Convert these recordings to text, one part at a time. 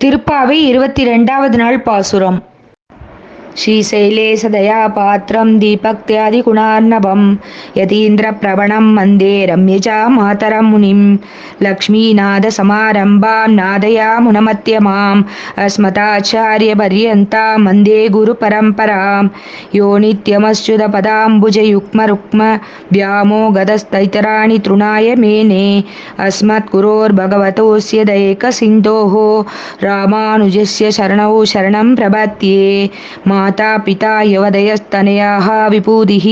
திருப்பாவை 22வது நாள் பாசுரம். श्रीशैलेशदया पात्रं दीपक्त्यादिगुणार्णवं यतीन्द्रप्रवणं वन्दे रम्यजा मातरं मुनिं लक्ष्मीनाथसमारम्भां नादयामुनमध्यमाम् अस्मदाचार्यपर्यन्तां वन्दे गुरुपरम्परां यो नित्यमच्युतपदाम्बुजयुग्मरुक्म व्यामोगदस्तैतराणि तृणाय मेने अस्मद्गुरोर्भगवतोऽस्य दयैकसिन्धोः रामानुजस्य शरणौ शरणं प्रपद्ये माता पिता युवदयस्तनयाः विभूतिः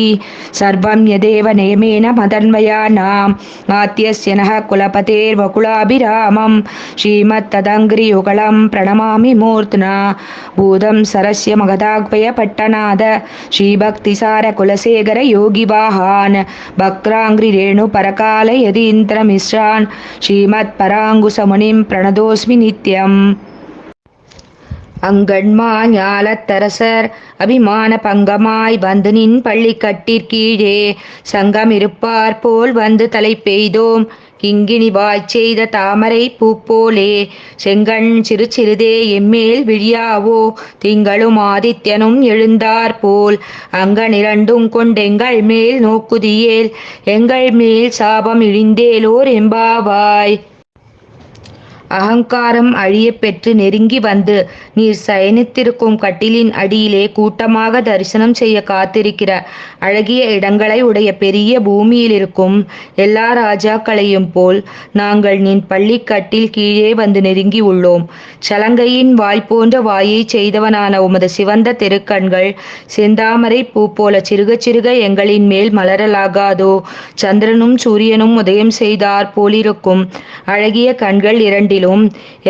सर्वं यदेव नियमेन मदन्वयानाम् आद्यस्य नः कुलपतेर्वकुलाभिरामं श्रीमत्तदङ्घ्रियुगलं प्रणमामि मूर्ध्ना भूतं सरस्य मगधाग्वयपट्टनाद श्रीभक्तिसारकुलशेखर योगिवाहान् वक्राङ्घ्रिरेणुपरकाल यतीन्द्रमिश्रान् श्रीमत्पराङ्कुशमुनिं प्रणतोऽस्मि नित्यम्. அங்கண்மா ஞாலத்தரசர் அபிமான பங்கமாய் வந்து நின் பள்ளிக்கட்டிற்கீழே சங்கம் இருப்பார் போல் வந்து தலை பெய்தோம் கிங்கினி வாய்ச் செய்த தாமரை பூப்போலே செங்கண் சிறு சிறிதே எம்மேல் விழியாவோ திங்களும் ஆதித்யனும் எழுந்தார் போல் அங்கனிரண்டும் கொண்டெங்கள் மேல் நோக்குதியேல் எங்கள் மேல் சாபம் இழிந்தேலோர் எம்பாவாய். அகங்காரம் அழிய பெற்று நெருங்கி வந்து நீர் சயனித்திருக்கும் கட்டிலின் அடியிலே கூட்டமாக தரிசனம் செய்ய காத்திருக்கிற அழகிய இடங்களை உடைய பெரிய பூமியில் இருக்கும் எல்லா ராஜாக்களையும் போல் நாங்கள் நின் பள்ளிக்கட்டில் கீழே வந்து நெருங்கி உள்ளோம். சலங்கையின் வாய் போன்ற வாயை செய்தவனான உமது சிவந்த திருக்கண்கள் செந்தாமரை பூ போல சிறுக சிறுக எங்களின் மேல் மலரலாகாதோ? சந்திரனும் சூரியனும் உதயம் செய்தார் போலிருக்கும் அழகிய கண்கள் இரண்டிலும்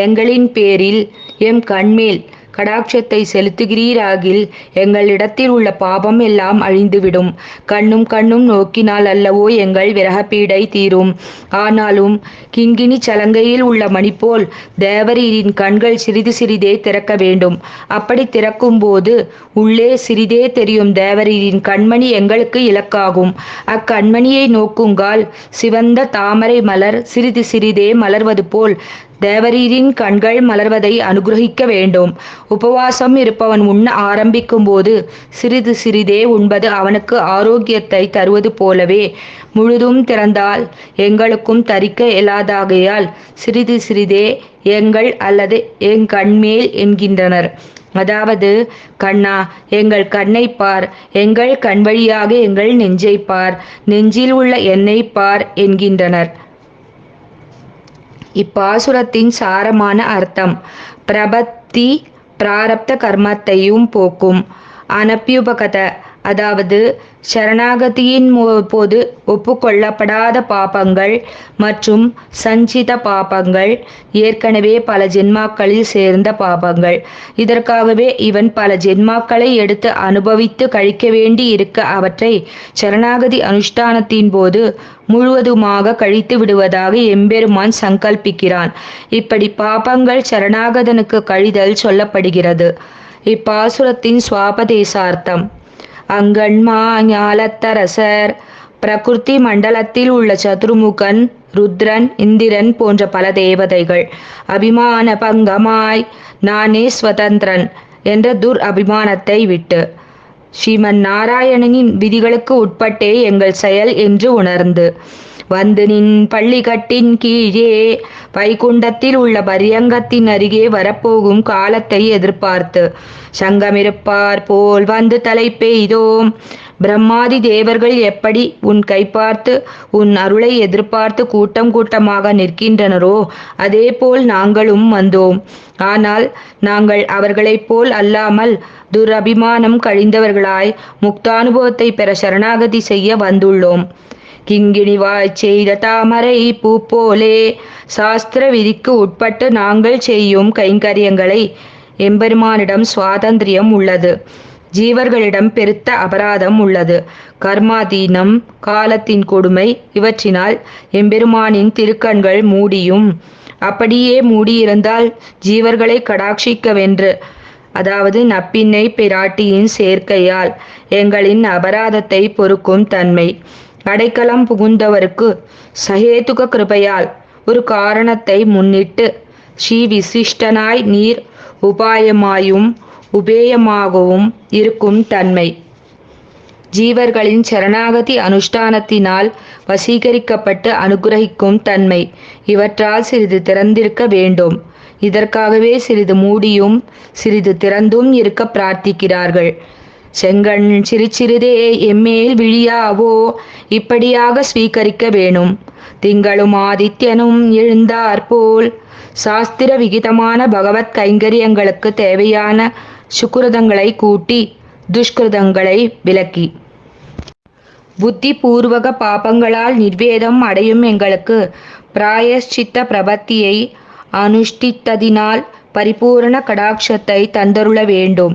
எங்களின் பேரில் எம் கண்மேல் கடாட்சத்தை செலுத்துகிறீராகில் எங்களிடத்தில் உள்ள பாபம் எல்லாம் அழிந்துவிடும். கண்ணும் கண்ணும் நோக்கினால் அல்லவோ எங்கள் விரகப்பீடை தீரும். ஆனாலும் கிங்கினி சலங்கையில் உள்ள மணி போல் தேவரீரின் கண்கள் சிறிது சிறிதே திறக்க வேண்டும். அப்படி திறக்கும் போது உள்ளே சிறிதே தெரியும் தேவரீரின் கண்மணி எங்களுக்கு இலக்காகும். அக்கண்மணியை நோக்குங்கால் சிவந்த தாமரை மலர் சிறிது சிறிதே மலர்வது போல் தேவரீரின் கண்கள் மலர்வதை அனுகிரகிக்க வேண்டும். உபவாசம் இருப்பவன் உண்ண ஆரம்பிக்கும் போது சிறிது சிறிதே உண்பது அவனுக்கு ஆரோக்கியத்தை தருவது போலவே முழுதும் திறந்தால் எங்களுக்கும் தரிக்க இயலாதாகையால் சிறிது சிறிதே எங்கள் அல்லது என் கண்மேல் என்கின்றனர். அதாவது, கண்ணா, எங்கள் கண்ணை பார், எங்கள் கண் வழியாக எங்கள் நெஞ்சை பார், நெஞ்சில் உள்ள என்னை பார் என்கின்றனர். இப்பாசுரத்தின் சாரமான அர்த்தம் பிரபத்தி பிராரப்த கர்மத்தையும் போக்கும். அனப்பியுபகத, அதாவது சரணாகதியின் போது ஒப்புக்கொள்ளப்படாத பாபங்கள் மற்றும் சஞ்சித பாபங்கள், ஏற்கனவே பல ஜென்மாக்களில் சேர்ந்த பாபங்கள். இதற்காகவே இவன் பல ஜென்மாக்களை எடுத்து அனுபவித்து கழிக்க வேண்டி இருக்க அவற்றை சரணாகதி அனுஷ்டானத்தின் போது முழுவதுமாக கழித்து விடுவதாக எம்பெருமான் சங்கல்பிக்கிறான். இப்படி பாபங்கள் சரணாகதனுக்கு கழிதல் சொல்லப்படுகிறது. இப்பாசுரத்தின் சுவாபதேசார்த்தம். அங்கண்மா ஞாலத்தரசர் பிரகிருதி மண்டலத்தில் உள்ள சதுர்முகன், ருத்ரன், இந்திரன் போன்ற பல தேவதைகள் அபிமான பங்கமாய் நானே ஸ்வதந்திரன் என்ற துர் அபிமானத்தை விட்டு ஸ்ரீமன் நாராயணனின் விதிகளுக்கு உட்பட்டே எங்கள் செயல் என்று உணர்ந்து வந்து நின் பள்ளிக்கட்டின் கீழே வைகுண்டத்தில் உள்ள பரியங்கத்தின் அருகே வரப்போகும் காலத்தை எதிர்பார்த்து சங்கமிருப்பார் போல் வந்து தலை பெய்தோம். பிரம்மாதி தேவர்கள் எப்படி உன் கை பார்த்து உன் அருளை எதிர்பார்த்து கூட்டம் கூட்டமாக நிற்கின்றனரோ அதே போல் நாங்களும் வந்தோம். ஆனால் நாங்கள் அவர்களைப் போல் அல்லாமல் துரபிமானம் கழிந்தவர்களாய் முக்தானுபவத்தை பெற சரணாகதி செய்ய வந்துள்ளோம். கிங்கினி வாய்ச் செய்த தாமரை பூ போலே சாஸ்திர விதிக்கு உட்பட்டு நாங்கள் செய்யும் கைங்கரியங்களை எம்பெருமானிடம் சுவாதந்திரியம் உள்ளது. ஜீவர்களிடம் பெருத்த அபராதம் உள்ளது. கர்மாதீனம், காலத்தின் கொடுமை இவற்றினால் எம்பெருமானின் திருக்கண்கள் மூடியும் அப்படியே மூடியிருந்தால் ஜீவர்களை கடாட்சிக்கவென்று, அதாவது நப்பின்னை பிராட்டியின் சேர்க்கையால் எங்களின் அபராதத்தை பொறுக்கும் தன்மை அடைக்கலம் புகுந்தவருக்கு சகேதுக கிருபையால் ஒரு காரணத்தை முன்னிட்டு ஸ்ரீ விசிஷ்டனாய் நீர் உபாயமாயும் உபேயமாகவும் இருக்கும் தன்மை. ஜீவர்களின் சரணாகதி அனுஷ்டானத்தினால் வசீகரிக்கப்பட்டு அனுகிரகிக்கும் தன்மை இவற்றால் சிறிது திறந்திருக்க வேண்டும். இதற்காகவே சிறிது மூடியும் சிறிது திறந்தும் இருக்க பிரார்த்திக்கிறார்கள். செங்கண் சிறிதே எம்மேல் விழியாவோ இப்படியாக ஸ்வீகரிக்க வேணும். திங்களும் ஆதித்யனும் எழுந்தாற்போல் சாஸ்திர விகிதமான பகவத் கைங்கரியங்களுக்கு தேவையான சுக்கிருதங்களை கூட்டி துஷ்கிருதங்களை விலக்கி புத்தி பூர்வக பாபங்களால் நிர்வேதம் அடையும் எங்களுக்கு பிராயஷ்சித்த பிரபத்தியை அனுஷ்டித்ததினால் பரிபூரண கடாட்சத்தை தந்தருள வேண்டும்.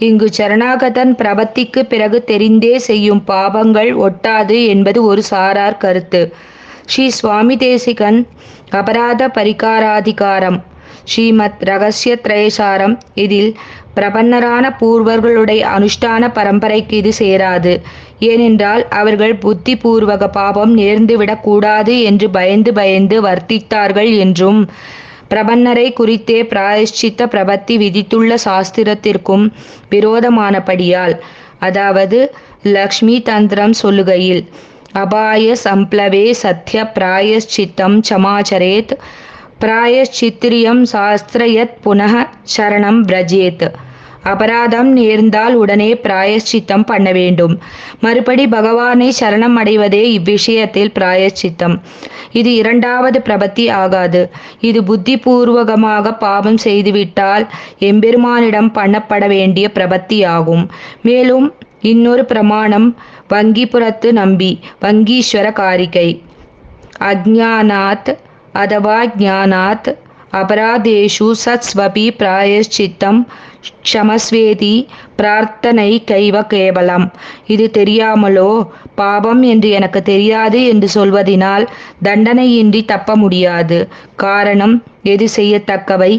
இங்கு சரணாகதன் பிரபத்திக்கு பிறகு தெரிந்தே செய்யும் பாபங்கள் ஒட்டாது என்பது ஒரு சாரார் கருத்து. ஸ்ரீ சுவாமி தேசிகன் அபராத பரிகாராதிகாரம் ஸ்ரீமத் ரகசிய திரயசாரம் இதில் பிரபன்னரான பூர்வர்களுடைய அனுஷ்டான பரம்பரைக்கு இது சேராது. ஏனென்றால் அவர்கள் புத்தி பூர்வக பாபம் நேர்ந்துவிடக் கூடாது என்று பயந்து வர்த்தித்தார்கள் என்றும் பிரபன்னரை குறித்தே பிராயஷ்சித்த பிரபத்தி விதித்துள்ள சாஸ்திரத்திற்கும் விரோதமானபடியால், அதாவது லக்ஷ்மி தந்திரம் சொல்லுகையில் அபாய சம்ப்ளவே சத்ய பிராயஷ்சித்தம் சமாச்சரேத் பிராயஷ்சித்திரியம் சாஸ்திரயத் புனः சரணம் விரஜேத். அபராதம் நேர்ந்தால் உடனே பிராயஷ்சித்தம் பண்ண வேண்டும். மறுபடி பகவானை சரணம் அடைவதே இவ்விஷயத்தில் பிராயஷ்சித்தம். இது இரண்டாவது பிரபத்தி ஆகாது. இது புத்தி பூர்வகமாக பாவம் செய்துவிட்டால் எம்பெருமானிடம் பண்ணப்பட வேண்டிய பிரபத்தி ஆகும். மேலும் இன்னொரு பிரமாணம் வங்கிபுரத்து நம்பி வங்கீஸ்வர காரிகை அஜ்ஞானாத் அதவா ஞானாத் அபராதேஷு சத்ஸ்வபி பிராயஷ்சித்தம் க்ஷமஸ்வேதி பிரார்த்தனை கைவ கேவலம். இது தெரியாமலோ பாபம் என்று எனக்கு தெரியாது என்று சொல்வதினால் தண்டனையின்றி தப்ப முடியாது. காரணம், எது செய்யத்தக்கவை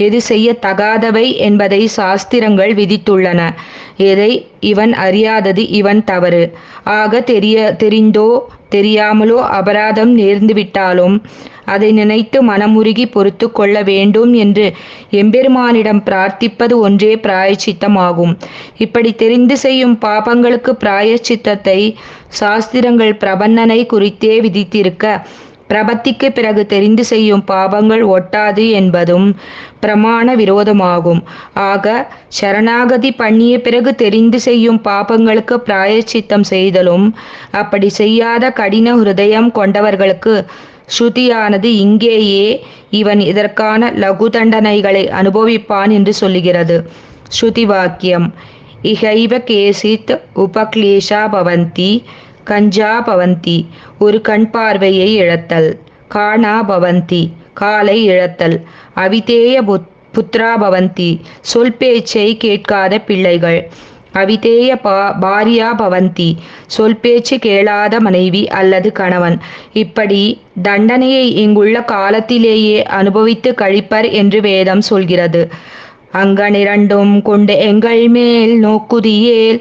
எது செய்யத்தகாதவை என்பதை சாஸ்திரங்கள் விதித்துள்ளன. எதை இவன் அறியாதது இவன் தவறு. ஆக தெரிந்தோ தெரியாமலோ அபராதம் நேர்ந்துவிட்டாலும் அதை நினைத்து மனமுருகி பொறுத்து கொள்ள வேண்டும் என்று எம்பெருமானிடம் பிரார்த்திப்பது ஒன்றே பிராயச்சித்தமாகும். இப்படி தெரிந்து செய்யும் பாபங்களுக்கு பிராயச்சித்தத்தை சாஸ்திரங்கள் பிரபன்னனை குறித்தே விதித்திருக்க, பிரபத்திக்கு பிறகு தெரிந்து செய்யும் பாபங்கள் ஒட்டாது என்பதும் பிரமாண விரோதமாகும். ஆக சரணாகதி பண்ணிய பிறகு தெரிந்து செய்யும் பாபங்களுக்கு பிராயச்சித்தம் செய்தலும், அப்படி செய்யாத கடின ஹிருதயம் கொண்டவர்களுக்கு ஸ்ருதியானது இங்கேயே இவன் இதற்கான லகு தண்டனைகளை அனுபவிப்பான் என்று சொல்லுகிறது. ஸ்ருதி வாக்கியம் இகைவ கேசித் உபக்லேஷா பவந்தி கஞ்சா பவந்தி. ஒரு கண் பார்வையை இழத்தல். காணா பவந்தி காலை இழத்தல். அவிதேய புத்ரா பவந்தி சொல் பேச்சை கேட்காத பிள்ளைகள். அவிதேய பாரியா பவந்தி சொல் பேச்சு கேளாத மனைவி அல்லது கணவன். இப்படி தண்டனையை இங்குள்ள காலத்திலேயே அனுபவித்து கழிப்பர் என்று வேதம் சொல்கிறது. அங்கனிரண்டும் கொண்டு எங்கள் மேல் நோக்குதியேல்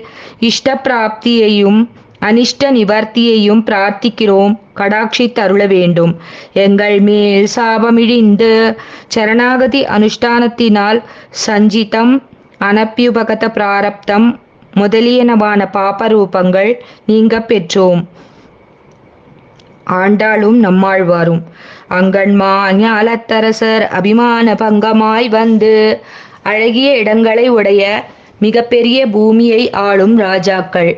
இஷ்ட பிராப்தியையும் அனிஷ்ட நிவர்த்தியையும் பிரார்த்திக்கிறோம், கடாட்சித்தருள வேண்டும். எங்கள் மேல் சாபமிழிந்து சரணாகதி அனுஷ்டானத்தினால் சஞ்சிதம் அனப்பியுபகத பிராரப்தம் முதலியனவான பாபரூபங்கள் நீங்க பெற்றோம். ஆண்டாளும் நம்மாழ்வாரும் அங்கண்மா ஞாலத்தரசர் அபிமான பங்கமாய் வந்து அழகிய இடங்களை உடைய மிகப்பெரிய பூமியை ஆளும் ராஜாக்கள்.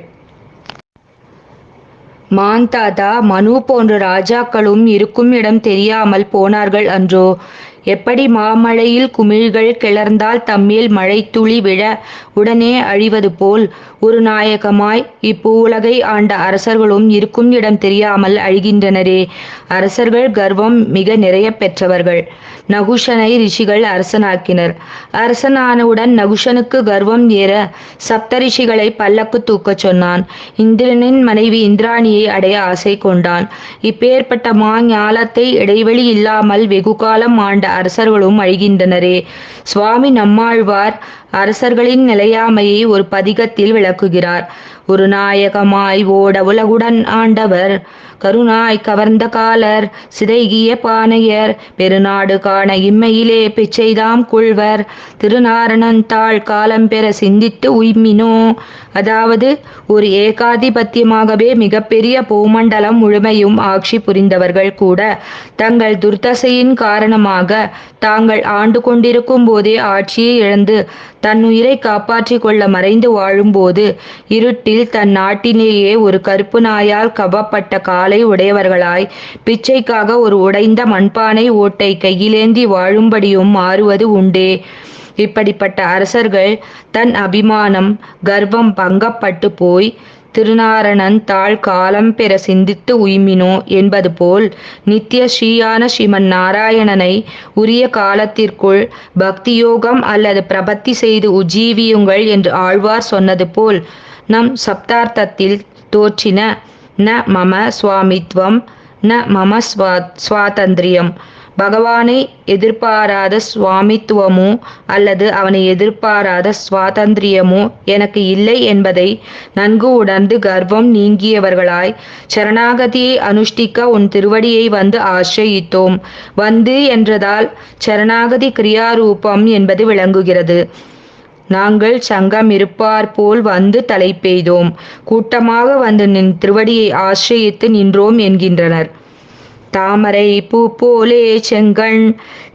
மாந்தாதா மனு போன்ற ராஜாக்களும் இருக்கும் இடம் தெரியாமல் போனார்கள் அன்றோ? எப்படி மாமழையில் குமிழ்கள் கிளர்ந்தால் தம்மேல் மழை துளி விழ உடனே அழிவது போல் ஒரு நாயகமாய் இப்பூலகை ஆண்ட அரசர்களும் இருக்கும் இடம் தெரியாமல் அழிகின்றனரே. அரசர்கள் கர்வம் மிக நிறைய பெற்றவர்கள். நகுஷனை ரிஷிகள் அரசனாக்கினர். அரசனானவுடன் நகுஷனுக்கு கர்வம் ஏற சப்த ரிஷிகளை பல்லக்கு தூக்கச் சொன்னான். இந்திரனின் மனைவி இந்திராணியை அடைய ஆசை கொண்டான். இப்பேற்பட்ட ஞாலத்தை இடைவெளி இல்லாமல் வெகு காலம் ஆண்ட அரசர்களும் அழிகின்றனரே. சுவாமி நம்மாழ்வார் அரசர்களின் நிலையாமையை ஒரு பதிகத்தில் விளக்குகிறார். ஒரு நாயகமாய் ஓட உலகுடன் ஆண்டவர், கருணாய் கவர்ந்த காலர், சிதைகிய பானையர், பெருநாடு காண இம்மையிலே பிச்சைதாம் கொள்வர், திருநாரணன் தாள் காலம் பெற சிந்தித்து உய்மினோ. அதாவது, ஒரு ஏகாதிபத்தியமாகவே மிகப்பெரிய பூமண்டலம் முழுமையும் ஆட்சி புரிந்தவர்கள் கூட தங்கள் துர்தசையின் காரணமாக தாங்கள் ஆண்டு கொண்டிருக்கும் போதே ஆட்சியை இழந்து தன்னுயிரை காப்பாற்றிக் கொள்ள மறைந்து வாழும்போது இருட்டில் தன் நாட்டிலேயே ஒரு கருப்பு நாயால் கவ்வப்பட்ட காலை உடையவர்களாய் பிச்சைக்காக ஒரு உடைந்த மண்பானை ஓட்டை கையிலேந்தி வாழும்படியும் மாறுவது உண்டே. இப்படிப்பட்ட அரசர்கள் தன் அபிமானம் கர்வம் பங்கப்பட்டு போய் திருநாரணன் தாள் காலம் பெற சிந்தித்து உய்மினோ என்பது போல் நித்திய ஸ்ரீயான ஸ்ரீமன் நாராயணனை உரிய காலத்திற்குள் பக்தியோகம் அல்லது பிரபத்தி செய்து உஜ்ஜீவியுங்கள் என்று ஆழ்வார் சொன்னது போல் நம் சப்தார்த்தத்தில் தோற்றின ந மம சுவாமித்வம் ந மம சுவாதந்திரியம், பகவானை எதிர்பாராத சுவாமித்துவமோ அல்லது அவனை எதிர்பாராத சுவாதந்திரியமோ எனக்கு இல்லை என்பதை நன்கு உணர்ந்து கர்வம் நீங்கியவர்களாய் சரணாகதியை அனுஷ்டிக்க உன் திருவடியை வந்து ஆசிரயித்தோம். வந்து என்றதால் சரணாகதி கிரியாரூபம் என்பது விளங்குகிறது. நாங்கள் சங்கம் இருப்பார் போல் வந்து தலை பெய்தோம், கூட்டமாக வந்து நின் திருவடியை ஆசிரயித்து நின்றோம் என்கின்றனர். தாமரை பூ போலே செங்கண்,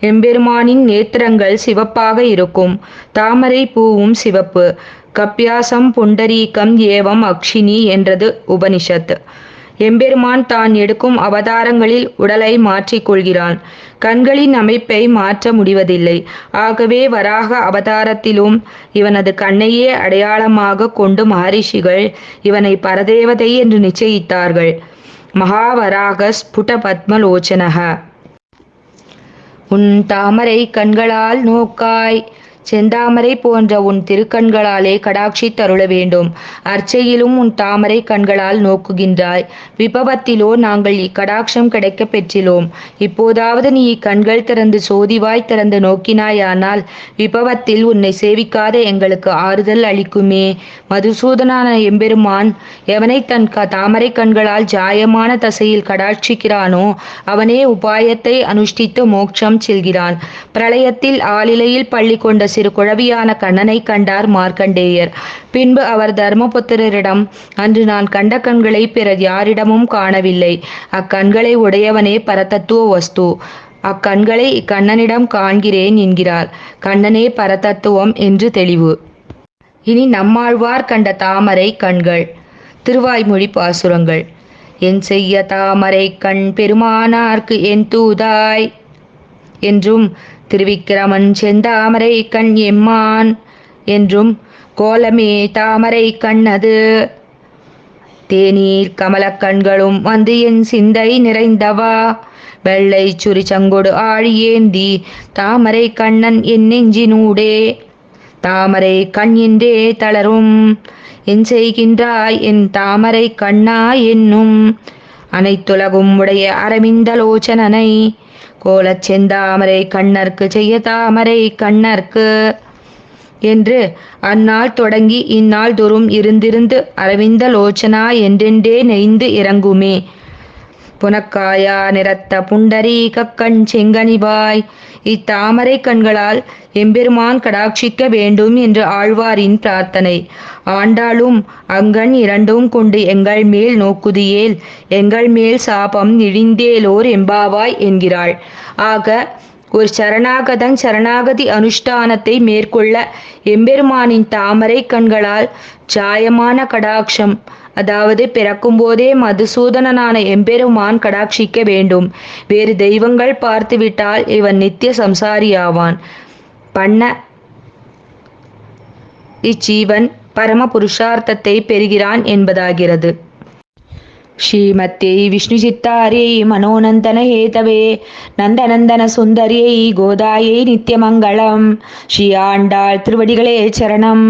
எம்பெருமானின் நேத்திரங்கள் சிவப்பாக இருக்கும். தாமரை பூவும் சிவப்பு. கப்பியாசம் புண்டரீகம் ஏவம் அக்ஷினி என்றது உபனிஷத். எம்பெருமான் தான் எடுக்கும் அவதாரங்களில் உடலை மாற்றிக்கொள்கிறான். கண்களின் அமைப்பை மாற்ற முடிவதில்லை. ஆகவே வராக அவதாரத்திலும் இவனது கண்ணையே அடையாளமாக கொண்டு மகரிஷிகள் இவனை பரதேவதை என்று நிச்சயித்தார்கள். மகாவராக ஸ்புட பத்மலோச்சனக. உன் தாமரை கண்களால் நோக்காய், செந்தாமரை போன்ற உன் திருக்கண்களாலே கடாட்சி தருள வேண்டும். அர்ச்சையிலும் உன் தாமரை கண்களால் நோக்குகின்றாய். விபவத்திலோ நாங்கள் இக்கடாட்சம் கிடைக்க பெற்றிலோம். இப்போதாவது நீ கண்கள் திறந்து சோதிவாய் திறந்து நோக்கினாயானால் விபவத்தில் உன்னை சேவிக்காத எங்களுக்கு ஆறுதல் அளிக்குமே. மதுசூதனான எம்பெருமான் எவனை தன் தாமரை கண்களால் ஜாயமான தசையில் கடாட்சிக்கிறானோ அவனே உபாயத்தை அனுஷ்டித்து மோட்சம் செல்கிறான். பிரளயத்தில் ஆளிலையில் பள்ளி கொண்ட சிறு குழவியான கண்ணனை கண்டார் மார்க்கண்டேயர். பின்பு அவர் தர்மபுத்திரரிடம், அன்று நான் கண்ட கண்களை பிறர் யாரிடமும் காணவில்லை. அக்கண்களை உடையவனே பரதத்துவ வஸ்து. அக்கண்களை இக்கண்ணனிடம் காண்கிறேன் என்கிறார். கண்ணனே பரதத்துவம் என்று தெளிவு. இனி நம்மாழ்வார் கண்ட தாமரை கண்கள். திருவாய்மொழி பாசுரங்கள். என் செய்ய தாமரை கண் பெருமானார்க்கு என் தூதாய் என்றும், திருவிக்கிரமன் செந்தாமரை கண் எம்மான் என்றும், கோலமே தாமரை கண்ணது. தேநீர் கமலக் கண்களும் வந்து என் சிந்தை நிறைந்தவா, வெள்ளை சுரி சங்கொடு ஆழியேந்தி தாமரை கண்ணன் என் நெஞ்சினூடே. தாமரை கண் என்றே தளரும், என் செய்கின்றாய் என் தாமரை கண்ணா என்னும், அனைத்துலகும் உடைய அரவிந்தலோச்சனனை கோலச் செந்தாமரை கண்ணர்க்கு செய்ய தாமரை கண்ணர்க்கு என்று அந்நாள் தொடங்கி இந்நாள் தோறும் இருந்திருந்து அரவிந்த லோச்சனா என்றென்றே நெய்ந்து இறங்குமே. புனக்காயா நிறத்த புண்டரீக கண் செங்கனிவாய். இத்தாமரை கண்களால் எம்பெருமான் கடாட்சிக்க வேண்டும் என்று ஆழ்வாரின் பிரார்த்தனை. ஆண்டாளும் அங்கண் இரண்டும் கொண்டு எங்கள் மேல் நோக்குதியேல் எங்கள் மேல் சாபம் இழிந்தேலோர் எம்பாவாய் என்கிறாள். ஆக ஒரு சரணாகதன் சரணாகதி அனுஷ்டானத்தை மேற்கொள்ள எம்பெருமானின் தாமரை கண்களால் ஜாயமான கடாட்சம், அதாவது பிறக்கும் போதே மதுசூதனனான எம்பெருமான் கடாட்சிக்க வேண்டும். வேறு தெய்வங்கள் பார்த்துவிட்டால் இவன் நித்திய சம்சாரியாவான். பண்ண இச்சீவன் பரம புருஷார்த்தத்தை பெறுகிறான் என்பதாகிறது. ஸ்ரீமத்தே விஷ்ணு சித்தாரியை மனோநந்தன ஹேதவே நந்தநந்தன சுந்தரியை கோதாயை நித்தியமங்கலம். ஸ்ரீ ஆண்டாள் திருவடிகளே சரணம்.